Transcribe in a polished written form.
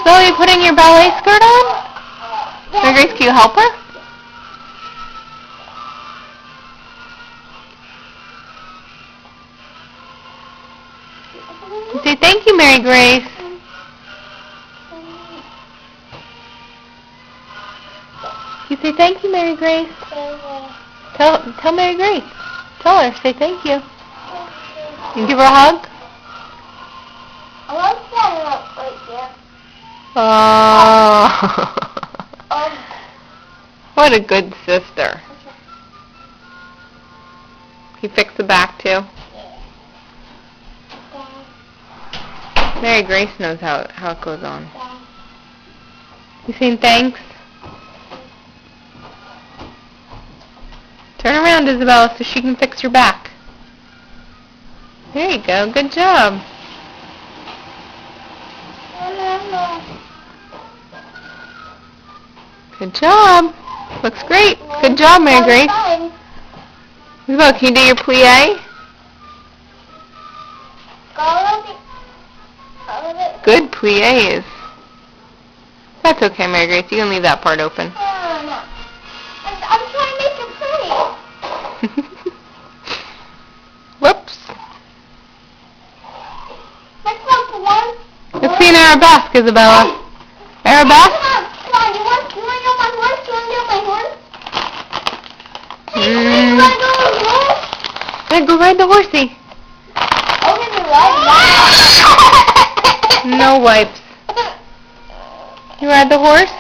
Zoe, putting your ballet skirt on? Mary Grace, can you help her? Say thank you, Mary Grace. You say thank you, Mary Grace. Tell Mary Grace. Tell her. Say thank you. You give her a hug. I want to stand up right there. What a good sister. You fix the back too. Mary Grace knows how it goes on. You saying thanks? Turn around, Isabella, so she can fix your back. There you go. Good job. Good job. Looks great. Good job, Mary Grace. Isabella, can you do your plie? Good plies. That's okay, Mary Grace. You can leave that part open. I'm trying to make it pretty. Whoops. Let's go for one. Let's see an arabesque, Isabella. Arabesque? Come on. You want to know my horse? You want to know my horse? Hey, you want to go on the horse? Yeah, go ride the horsey. Over the ride? No wipes. You ride the horse?